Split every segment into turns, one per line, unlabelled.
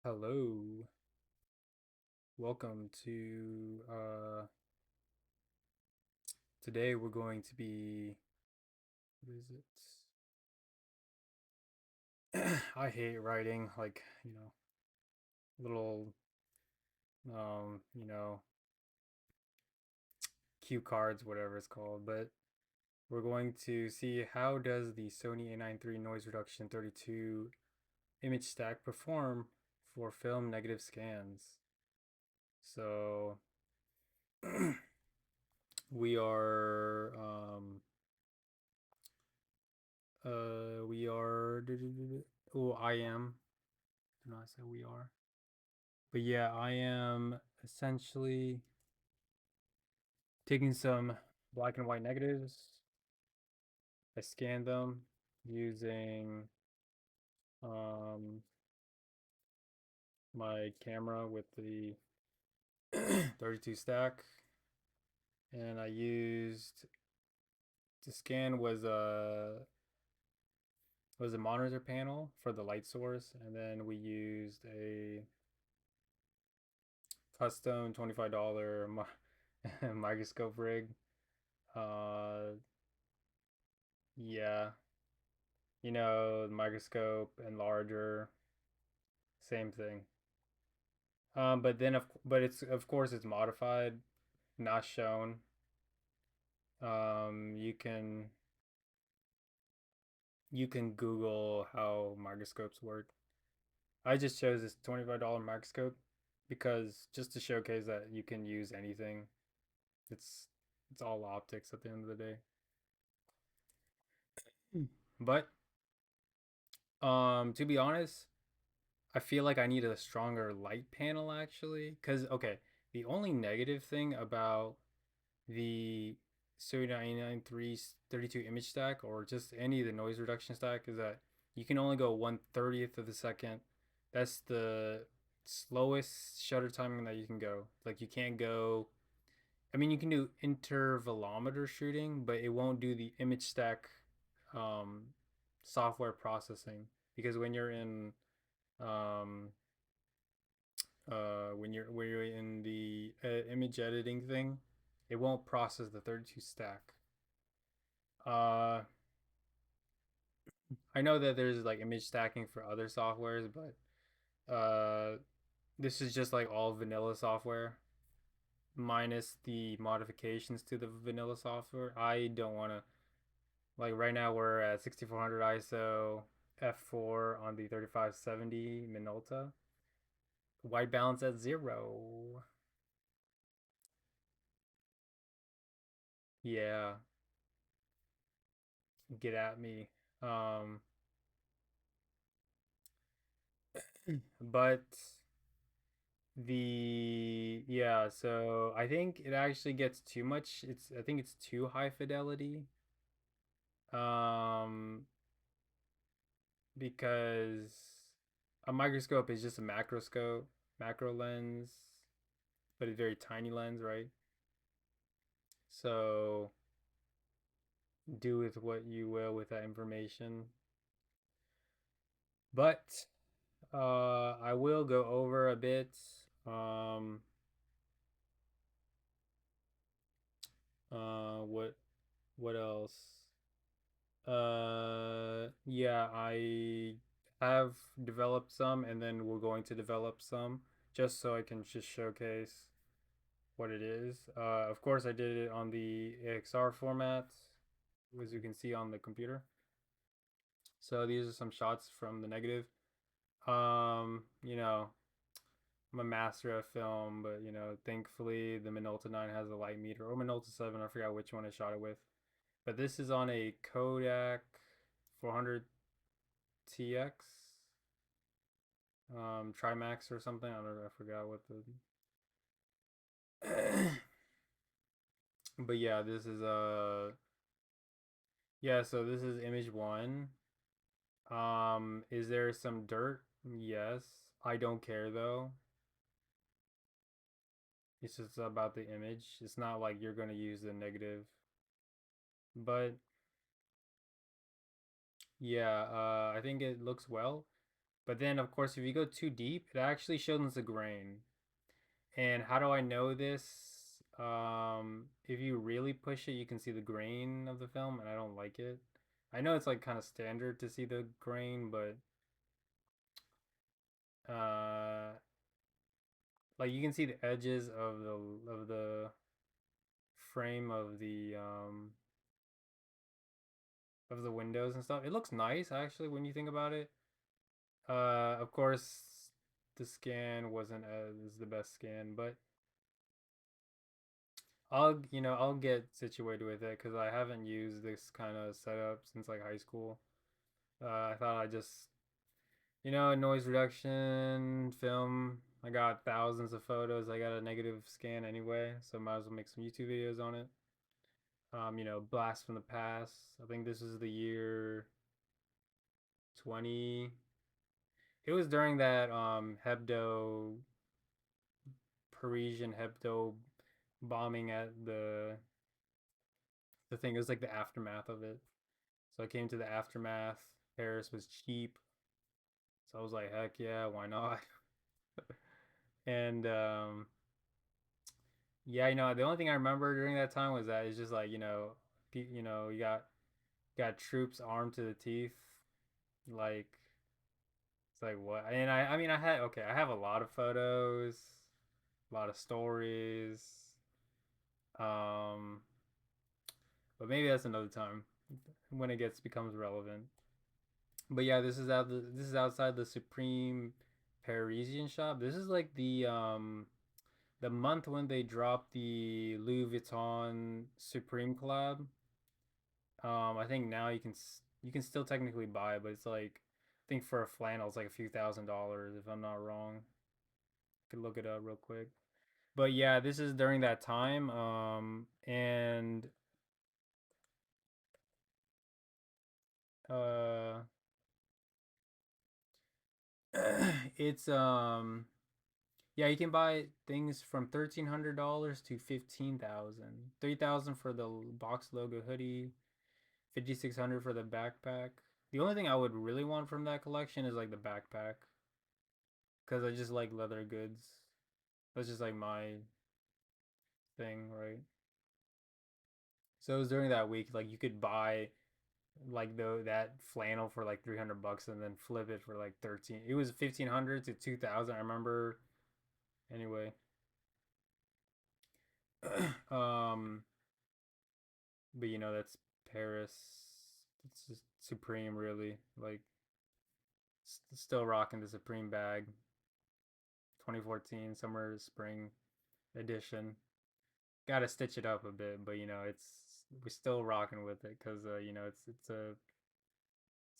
Hello, welcome to today we're going to be what is it? I hate writing like, little um, you know, cue cards, whatever it's called, but we're going to see how does the Sony A9III noise reduction 32 image stack perform for film negative scans. So we are we are oh I am do not say we are. But yeah, I am essentially taking some black and white negatives. I scan them using um, my camera with the 32 stack. And I used to scan was a monitor panel for the light source, and then we used a custom $25 microscope rig. Uh, yeah, the microscope enlarger, same thing. But it's of course it's modified, not shown. You can Google how microscopes work. I just chose this $25 microscope because just to showcase that you can use anything. It's it's all optics at the end of the day. But to be honest, I feel like I need a stronger light panel actually. Cause okay, the only negative thing about the Sony A9III 32 image stack or just any of the noise reduction stack is that you can only go 1/30th of a second. That's the slowest shutter timing that you can go. Like you can't go. I mean, you can do intervalometer shooting, but it won't do the image stack um, software processing because um, when you're in the image editing thing, it won't process the 32 stack. Uh, I know that there's like image stacking for other softwares, but this is just like all vanilla software minus the modifications to the vanilla software. I don't want to like right now we're at 6400 ISO f4 on the 3570 Minolta. White balance at 0. Yeah, get at me. Um, but so I think it actually gets too much. I think it's too high fidelity. Um, because a microscope is just a macroscope, macro lens, but a very tiny lens, right? So do with what you will with that information. But I will go over a bit. Um, what else? Yeah, I have developed some, and then we're going to develop some just so I can just showcase what it is. Of course, I did it on the AXR format, as you can see on the computer. So these are some shots from the negative. You know, I'm a master of film, but thankfully the Minolta 9 has a light meter, or Minolta 7, I forgot which one I shot it with. But this is on a Kodak 400 TX, Trimax or something. I don't know, I forgot what the. But yeah, this is yeah, so this is image one. Is there some dirt? Yes. I don't care though. It's just about the image. It's not like you're gonna use the negative. But Yeah, I think it looks well. But then, of course, if you go too deep, it actually shows the grain. And how do I know this? If you really push it, you can see the grain of the film, and I don't like it. I know it's like kind of standard to see the grain, but uh, like you can see the edges of the frame of the windows and stuff. It looks nice actually when you think about it. Of course, the scan wasn't as the best scan, but I'll get situated with it because I haven't used this kind of setup since like high school. I thought I just, noise reduction, film. I got thousands of photos. I got a negative scan anyway, so might as well make some YouTube videos on it. Blast from the past. I think this is the year 20. It was during that Parisian Hebdo bombing at the thing. It was like the aftermath of it. So I came to the aftermath. Paris was cheap, so I was like, heck yeah, why not? And yeah, the only thing I remember during that time was that it's just like you got troops armed to the teeth, like it's like what? And I mean I have a lot of photos, a lot of stories, um, but maybe that's another time when it gets becomes relevant. But yeah, this is outside the Supreme Parisian shop. This is like the month when they dropped the Louis Vuitton Supreme collab. I think now you can still technically buy it, but it's like I think for a flannel it's like a few $1,000s if I'm not wrong. Could look it up real quick. But yeah, this is during that time. And uh, it's yeah, you can buy things from $1,300 to 15,000. 3,000 for the box logo hoodie, 5,600 for the backpack. The only thing I would really want from that collection is like the backpack, because I just like leather goods. That's just like my thing, right? So it was during that week, like you could buy like that flannel for like 300 bucks and then flip it for like 13. It was 1,500 to 2,000. I remember. Anyway, um, but that's Paris. It's just Supreme, really. Like still rocking the Supreme bag. 2014 summer spring edition. Got to stitch it up a bit, but it's we're still rocking with it because it's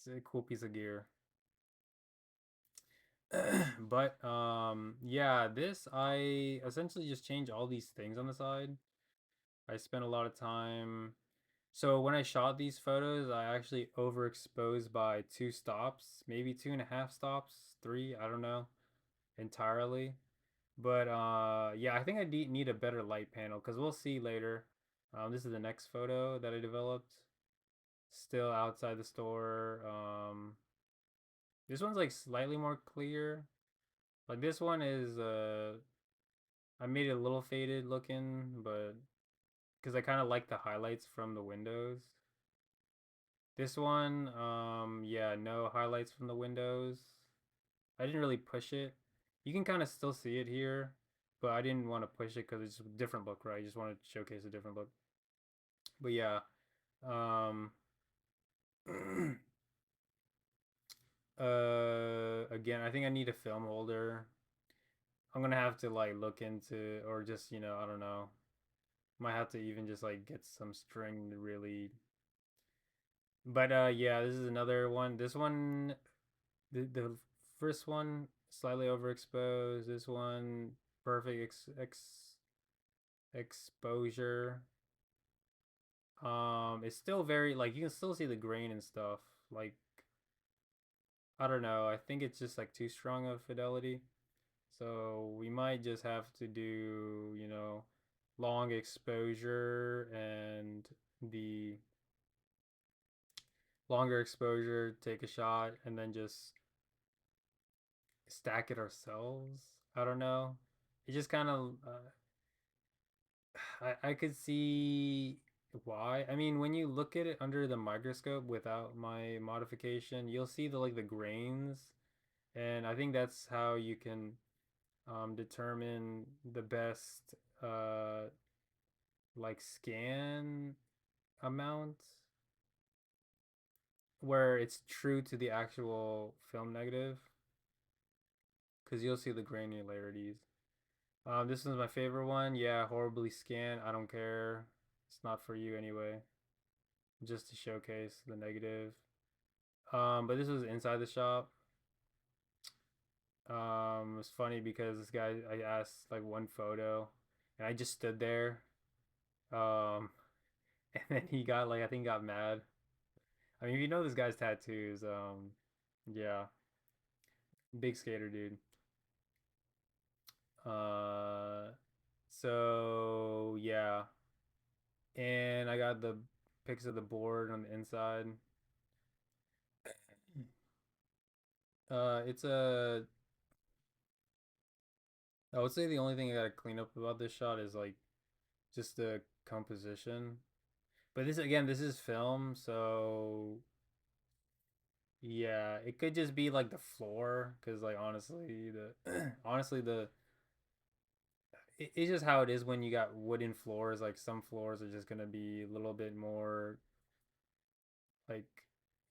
a cool piece of gear. But yeah, this I essentially just change all these things on the side. I spent a lot of time. So when I shot these photos, I actually overexposed by 2 stops, maybe 2.5 stops, three, I don't know entirely. But yeah, I think I need a better light panel because we'll see later. This is the next photo that I developed, still outside the store. This one's like slightly more clear. Like this one is I made it a little faded looking, but because I kind of like the highlights from the windows. This one, yeah, no highlights from the windows. I didn't really push it. You can kind of still see it here, but I didn't want to push it because it's a different look, right? I just wanted to showcase a different look. But yeah, um, again, I think I need a film holder. I'm gonna have to like look into, or just I don't know. Might have to even just like get some string to really. But yeah, this is another one. This one, the first one slightly overexposed. This one perfect exposure. It's still very like you can still see the grain and stuff. Like I don't know. I think it's just like too strong of fidelity. So we might just have to do long exposure and the longer exposure, take a shot, and then just stack it ourselves. I don't know. It just kind of I could see why. I mean, when you look at it under the microscope without my modification, you'll see the like the grains, and I think that's how you can determine the best like scan amount where it's true to the actual film negative, because you'll see the granularities. This is my favorite one. Yeah, horribly scanned. I don't care. It's not for you anyway. Just to showcase the negative. But this was inside the shop. It was funny because this guy, I asked like one photo, and I just stood there. Um, and then he got like I think he got mad. I mean, if you know this guy's tattoos, yeah, big skater dude. Uh, so yeah, and I got the pics of the board on the inside. It's a. I would say the only thing I gotta clean up about this shot is like just the composition. But this again, this is film, so yeah, it could just be like the floor, because like honestly, the honestly the it's just how it is when you got wooden floors. Like some floors are just gonna be a little bit more like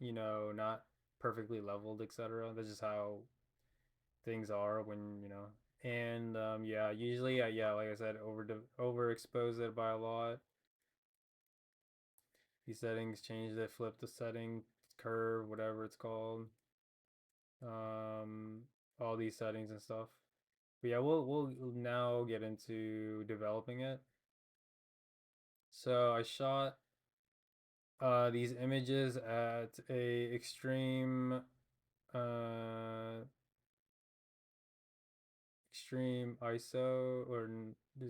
not perfectly leveled, etc. That's just how things are when And yeah, usually yeah, like I said, overexpose it by a lot. These settings, change it, flip the setting, curve, whatever it's called. Um, all these settings and stuff. But yeah, we'll now get into developing it. So I shot these images at a uh extreme ISO or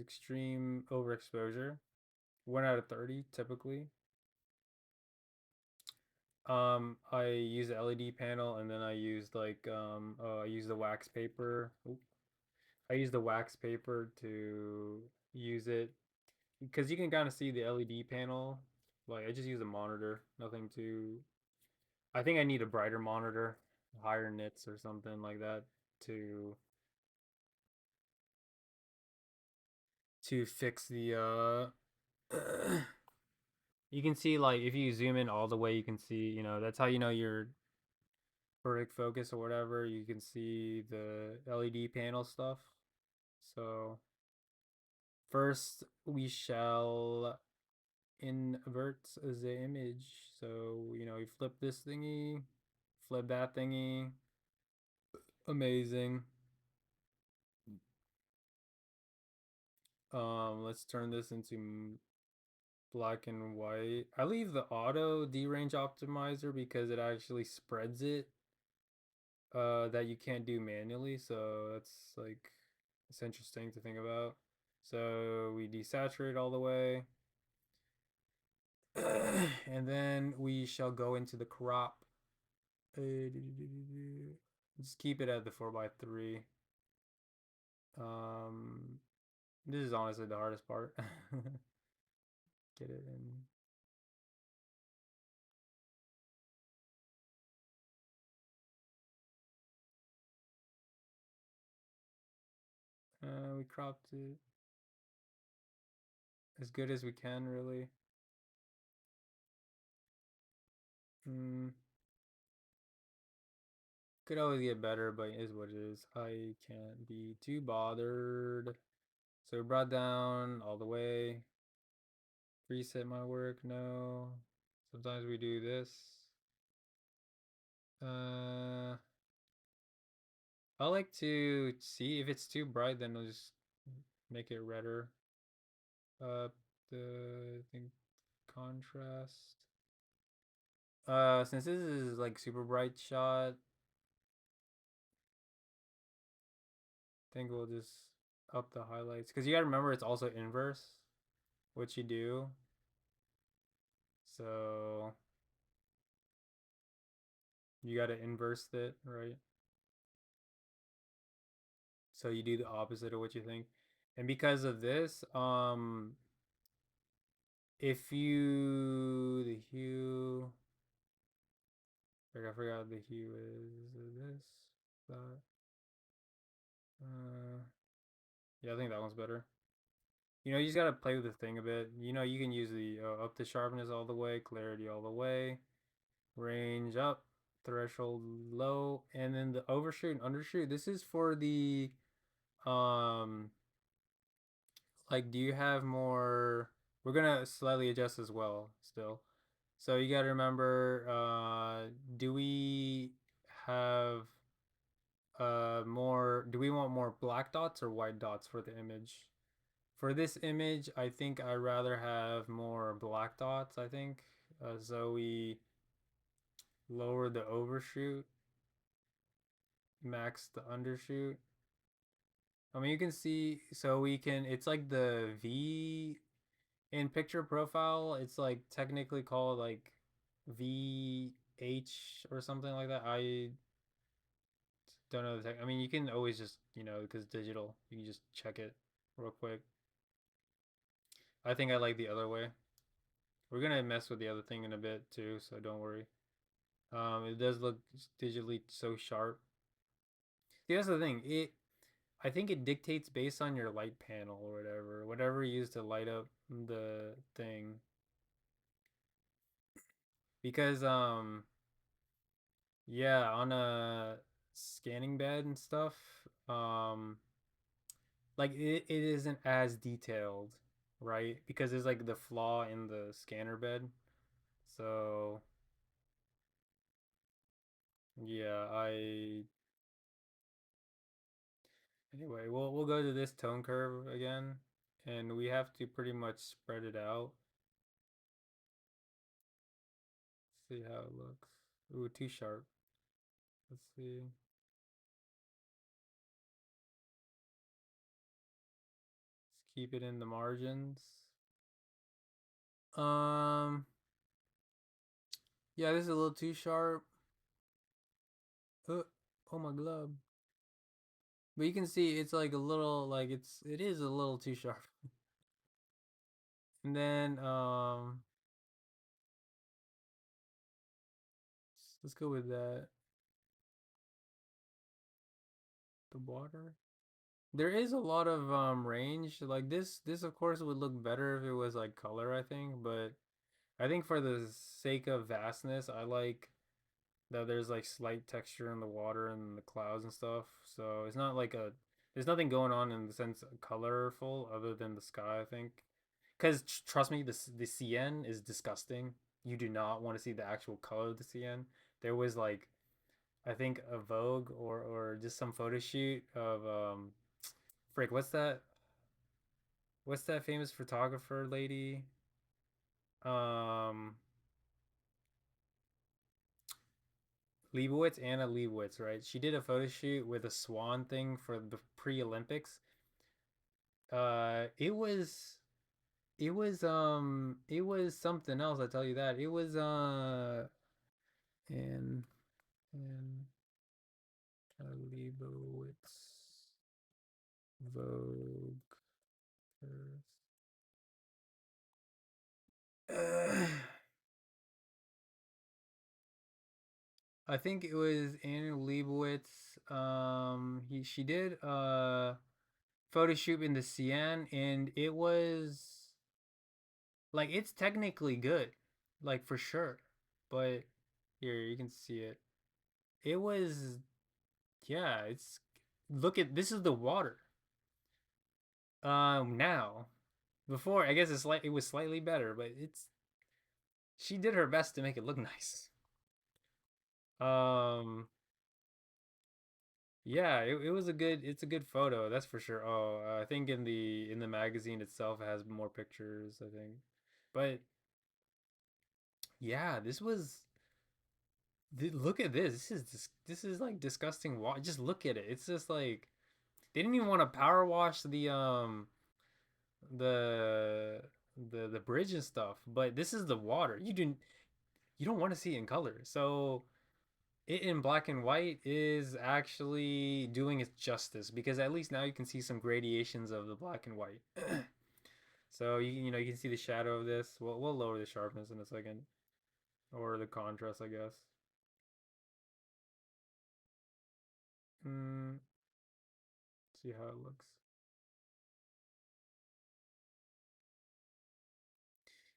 extreme overexposure, 1 out of 30 typically. I use the LED panel, and then I used I use the wax paper. Oop. I use the wax paper to use it because you can kind of see the LED panel. Like I just use a monitor, nothing too. I think I need a brighter monitor, higher nits or something like that to fix the you can see like if you zoom in all the way you can see, that's how you know you're vertic focus or whatever. You can see the LED panel stuff. So first we shall invert the image. So, you flip this thingy, flip that thingy. Amazing. Let's turn this into black and white. I leave the auto derange optimizer because it actually spreads it that you can't do manually. So that's like it's interesting to think about. So we desaturate all the way. And then we shall go into the crop. Just keep it at the 4x3. Um, this is honestly the hardest part. Get it in. We cropped it as good as we can, really. Mm, could always get better, but it is what it is. I can't be too bothered. So we brought down all the way. Reset my work, no. Sometimes we do this. Uh, I like to see if it's too bright, then I'll just make it redder. The I think contrast. Since this is like super bright shot, I think we'll just up the highlights because you gotta remember it's also inverse, what you do. So You got to inverse it, right? So you do the opposite of what you think. And because of this, if you the hue, like I forgot the hue is this that. Uh, yeah, I think that one's better. You just gotta play with the thing a bit. You can use the up the sharpness all the way, clarity all the way, range up, threshold low, and then the overshoot and undershoot. This is for the um like, do you have more? We're gonna slightly adjust as well still. So you gotta remember, do we have more? Do we want more black dots or white dots for the image? For this image, I think I'd rather have more black dots. I think so. We lower the overshoot, max the undershoot. I mean, you can see, so we can. It's like the V in picture profile. It's like technically called like VH or something like that. I don't know the tech. I mean, you can always just because digital, you can just check it real quick. I think I like the other way. We're gonna mess with the other thing in a bit too, so don't worry. It does look digitally so sharp. See, that's the thing. I think it dictates based on your light panel or whatever you use to light up the thing. Because yeah, on a scanning bed and stuff, um, like it isn't as detailed, right? Because there's like the flaw in the scanner bed. So yeah, I anyway, we'll go to this tone curve again, and we have to pretty much spread it out. See how it looks. Ooh, too sharp. Let's see. Let's keep it in the margins. Um, yeah, this is a little too sharp. Uh, oh my glove. But you can see it's like a little like it is a little too sharp. And then let's go with that. The water. There is a lot of range. Like this of course would look better if it was like color, I think, but I think for the sake of vastness, I like that there's like slight texture in the water and the clouds and stuff. So it's not like there's nothing going on in the sense of colorful other than the sky, I think. Because trust me, the CN is disgusting. You do not want to see the actual color of the CN. There was like I think a Vogue or just some photo shoot of frick, what's that famous photographer lady? Um Leibowitz, Anna Leibowitz, right? She did a photo shoot with a swan thing for the pre-Olympics. It was something else, I tell you that. It was and and Leibowitz Vogue. Uh, I think it was Anna Leibowitz. She did photo shoot in the Cian, and it was like it's technically good, like for sure. But here you can see it. It was yeah. It's look at this is the water. Now before I guess it was slightly better, but she did her best to make it look nice. Um, yeah, it was it's a good photo, that's for sure. Oh, I think in the magazine itself it has more pictures, I think. But yeah, look at this. This is like disgusting. Just look at it. It's just like they didn't even want to power wash the the bridge and stuff. But this is the water. You don't want to see it in color. So it in black and white is actually doing its justice because at least now you can see some gradations of the black and white. So you know you can see the shadow of this. We'll lower the sharpness in a second, or the contrast, I guess. Mm, see how it looks.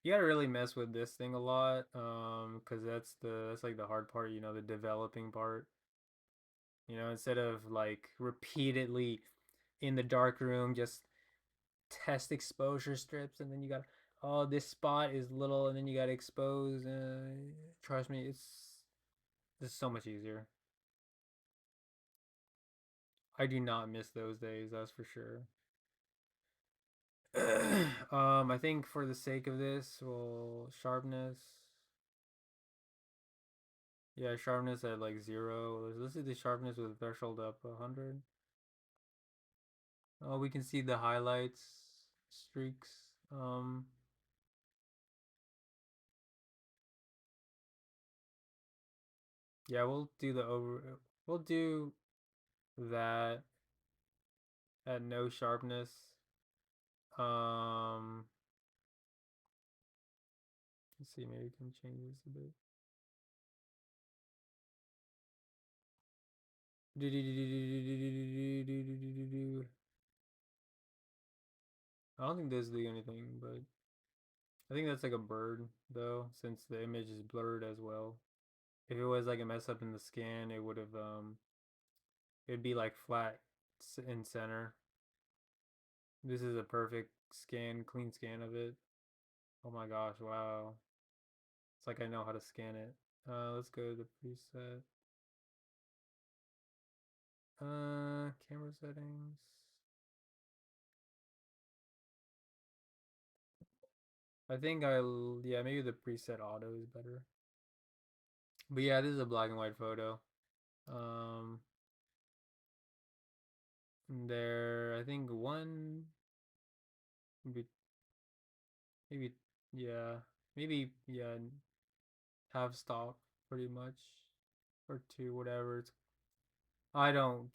You gotta really mess with this thing a lot, because that's like the hard part. You know, the developing part. You know, instead of like repeatedly in the dark room, just test exposure strips, and then you got, oh, this spot is little, and then you got to expose. Trust me, it's so much easier. I do not miss those days, that's for sure. I think for the sake of this, well, sharpness. Yeah, sharpness at like 0. Let's see the sharpness with threshold up 100. Oh, we can see the highlights, streaks. Yeah, we'll do that at no sharpness. Um, let's see, maybe we can change this a bit. I don't think this do anything, but I think that's like a bird though, since the image is blurred as well. If it was like a mess up in the scan, it would have it'd be like flat in center. This is a perfect scan, clean scan of it. Oh my gosh, wow. It's like I know how to scan it. Let's go to the preset. Camera settings. I think yeah, maybe the preset auto is better. But yeah, this is a black and white photo. Um, there, I think one, maybe, maybe, yeah, maybe, yeah, half stop pretty much, or two, whatever. I don't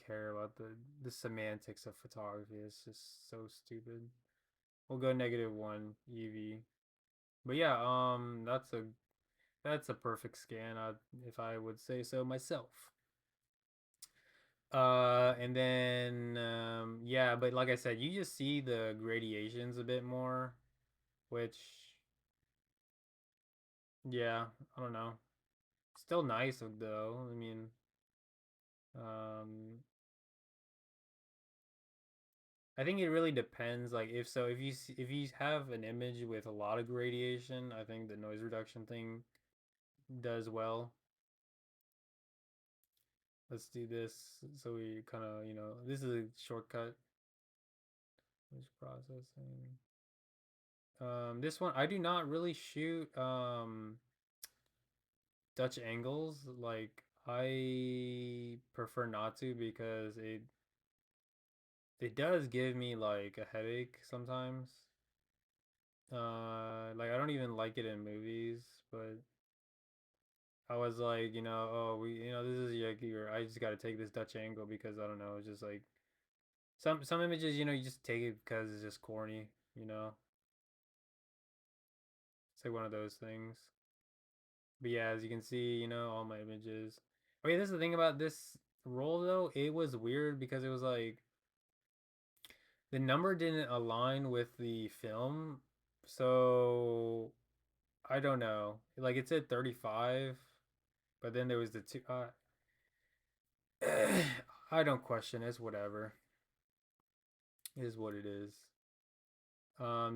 care about the semantics of photography. It's just so stupid. We'll go -1 EV. But yeah, that's a perfect scan, if I would say so myself. And then yeah, but like I said, you just see the gradations a bit more, which yeah, I don't know. Still nice though. I mean, um I think it really depends. Like if you have an image with a lot of gradation, I think the noise reduction thing does well. Let's do this so we kind of, this is a shortcut. Image processing. This one I do not really shoot Dutch angles. Like I prefer not to because it does give me like a headache sometimes. Like I don't even like it in movies, but I was like, oh, this is I just got to take this Dutch angle because I don't know, it's just like some images, you just take it because it's just corny, you know. It's like one of those things. But yeah, as you can see, all my images. Oh yeah, this is the thing about this roll though. It was weird because it was like the number didn't align with the film. So I don't know. Like it said 35, but then there was the two. I don't question. It's whatever. It is what it is.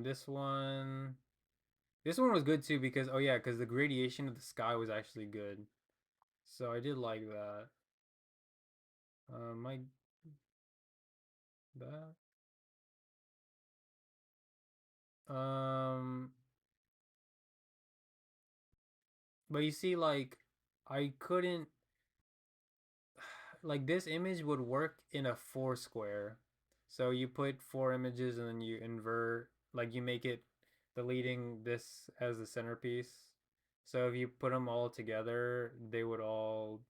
This one. This one was good too because, oh yeah, because the gradation of the sky was actually good. So I did like that. My that. Um, but you see, like, I couldn't like this image would work in a four square. So you put four images and then you invert, like you make it deleting this as the centerpiece. So if you put them all together, they would all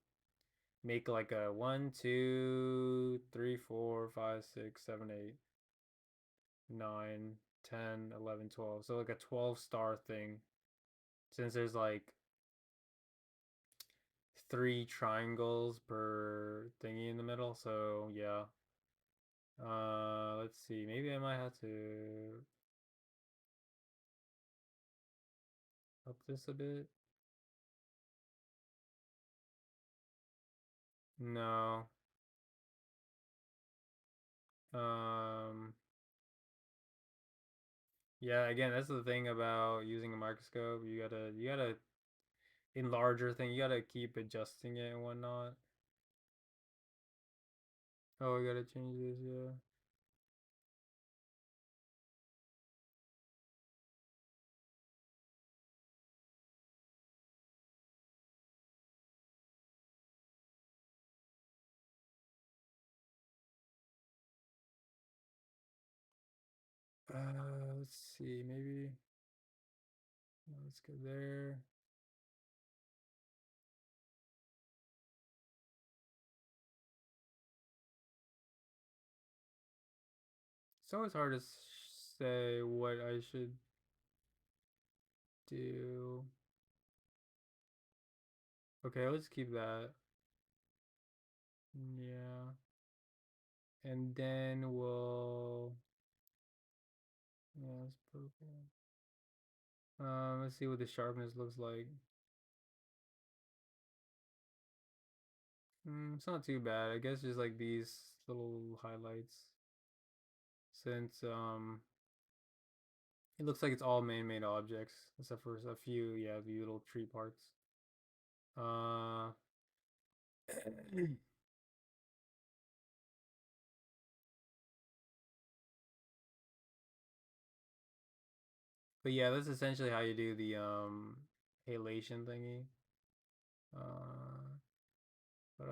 make like a 1, 2, 3, 4, 5, 6, 7, 8, 9, 10, 11, 12. So like a 12 star thing. Since there's like three triangles per thingy in the middle. So yeah. Let's see. Maybe I might have to up this a bit. No. Um, yeah, again, that's the thing about using a microscope. You gotta enlarge your thing. You gotta keep adjusting it and whatnot. Oh, I gotta change this, yeah. Let's see, maybe let's go there. It's always hard to say what I should do. Okay, let's keep that. Yeah. And then we'll yeah, it's perfect. Let's see what the sharpness looks like. It's not too bad. I guess just like these little highlights. Since it looks like it's all man-made objects, except for a few, yeah, the little tree parts. Uh, but yeah, that's essentially how you do the halation thingy. Uh, but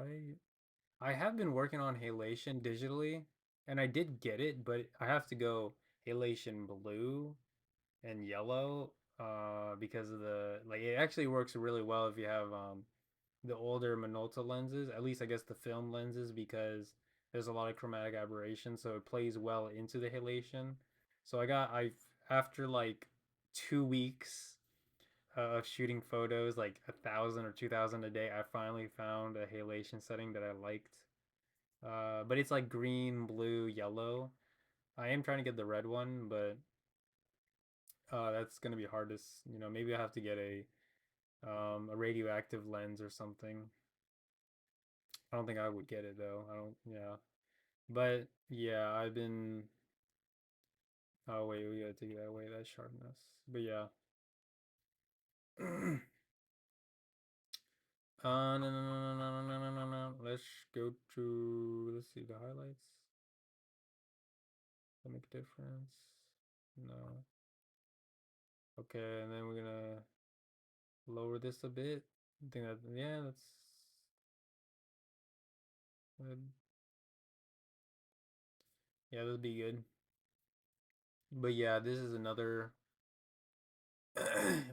I have been working on halation digitally, and I did get it, but I have to go halation blue and yellow because of the like it actually works really well if you have the older Minolta lenses, at least I guess the film lenses, because there's a lot of chromatic aberration, so it plays well into the halation. So I after like 2 weeks of shooting photos, like 1,000 or 2,000 a day, I finally found a halation setting that I liked. But it's like green, blue, yellow. I am trying to get the red one, but that's gonna be hard to, maybe I have to get a radioactive lens or something. I don't think I would get it though. I don't. Yeah, but yeah, I've been. Oh wait, we gotta take that away. That sharpness. But yeah. No, no, no, no, no, no, no, no, no. Let's go to. Let's see the highlights. That make a difference. No. Okay, and then we're gonna lower this a bit. I think that yeah, that's good. Yeah, that'll be good. But yeah, this is another.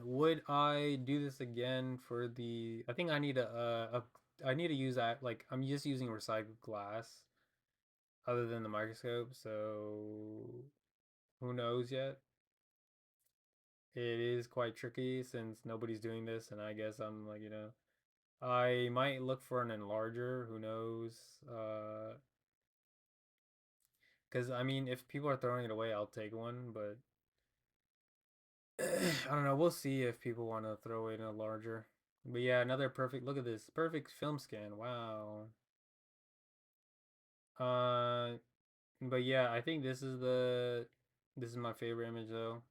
Would I do this again for the? I think I need I need to use that. Like I'm just using recycled glass other than the microscope, so who knows yet? It is quite tricky since nobody's doing this, and I guess I'm like I might look for an enlarger. Who knows? Because I mean, if people are throwing it away, I'll take one, but I don't know. We'll see if people want to throw in a larger. But yeah, another perfect. Look at this perfect film scan. Wow. Uh, but yeah, I think this is my favorite image though,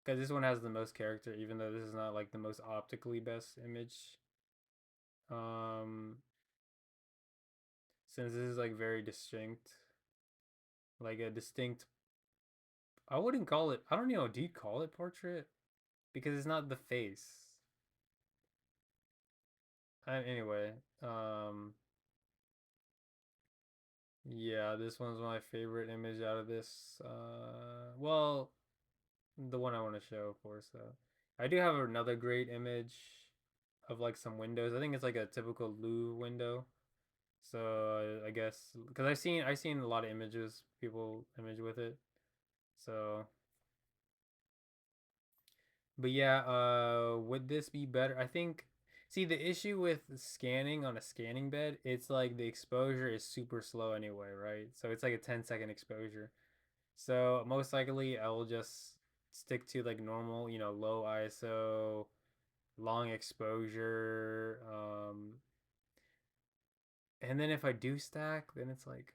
because this one has the most character, even though this is not like the most optically best image. Um, since this is like very distinct, like a distinct. I wouldn't call it. I don't know. Do you call it portrait? Because it's not the face. Anyway, um, yeah, this one's my favorite image out of this. Well, the one I want to show, of course, though. I do have another great image of like some windows. I think it's like a typical Louvre window. So I guess because I've seen a lot of images people image with it. So but yeah, would this be better? I think. See, the issue with scanning on a scanning bed, it's like the exposure is super slow anyway, right? So it's like a 10-second exposure. So most likely I will just stick to like normal, low ISO, long exposure. And then if I do stack, then it's like,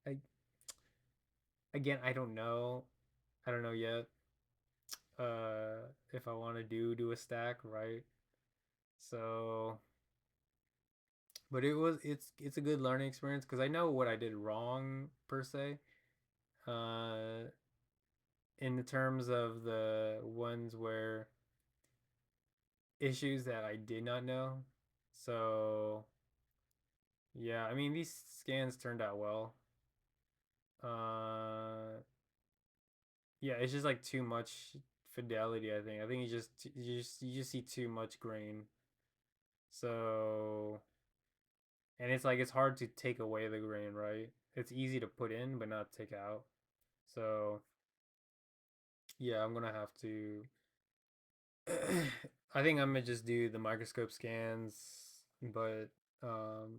I again I don't know. I don't know yet. If I want to do a stack, right? So, but it's a good learning experience because I know what I did wrong per se. Uh, in the terms of the ones where issues that I did not know. So yeah, I mean these scans turned out well. Uh, yeah, it's just like too much fidelity. I think you just see too much grain. So and it's like it's hard to take away the grain, right? It's easy to put in but not take out. So yeah, I'm gonna have to. I think I'm gonna just do the microscope scans, but um,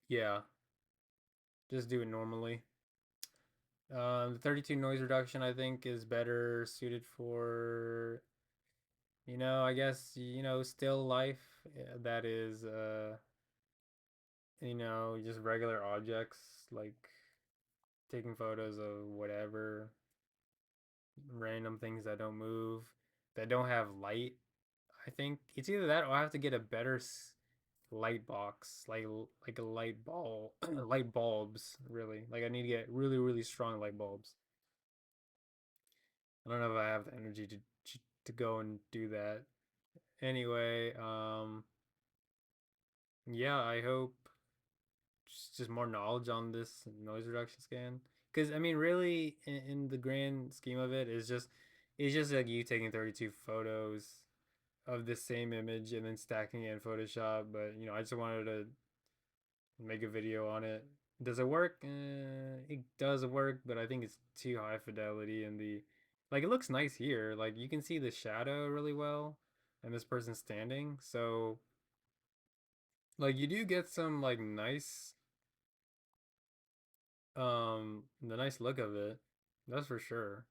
yeah, just do it normally. The 32 noise reduction I think is better suited for, I guess, still life that is, just regular objects like taking photos of whatever, random things that don't move, that don't have light. I think it's either that or I have to get a better light box, like a light ball, light bulbs, really. Like I need to get really, really strong light bulbs. I don't know if I have the energy to go and do that. Anyway, yeah, I hope just more knowledge on this noise reduction scan. Because I mean, really, in the grand scheme of it, it's just like you taking 32 photos of the same image and then stacking it in Photoshop. But I just wanted to make a video on it. Does it work? It does work, but I think it's too high fidelity and like it looks nice here. Like you can see the shadow really well and this person standing. So like you do get some like the nice look of it. That's for sure.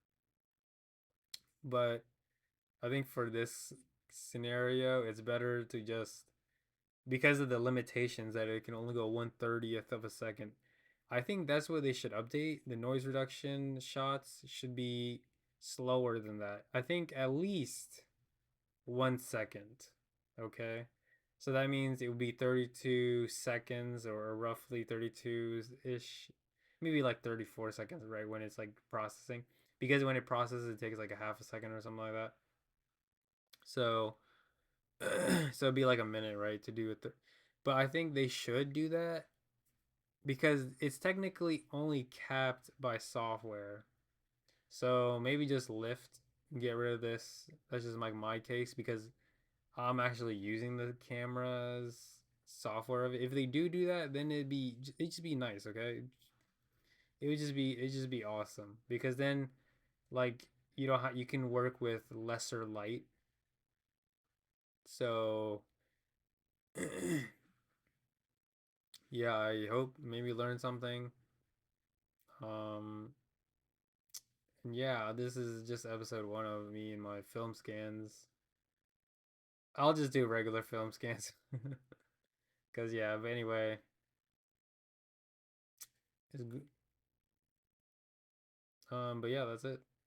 But I think for this scenario, it's better to just because of the limitations that it can only go 1/30th of a second. I think that's what they should update. The noise reduction shots should be slower than that. I think at least 1 second. Okay. So that means it would be 32 seconds or roughly 32 ish, maybe like 34 seconds, right? When it's like processing. Because when it processes, it takes like a half a second or something like that. So so it'd be like a minute, right, to do it. But I think they should do that because it's technically only capped by software. So maybe just lift and get rid of this. That's just like my case because I'm actually using the camera's software of it. If they do that, then it'd just be nice, okay? It'd just be awesome because then like you can work with lesser light. So yeah, I hope maybe learn something. Um, and yeah, this is just episode one of me and my film scans. I'll just do regular film scans. Cause yeah, but anyway, it's but yeah, that's it.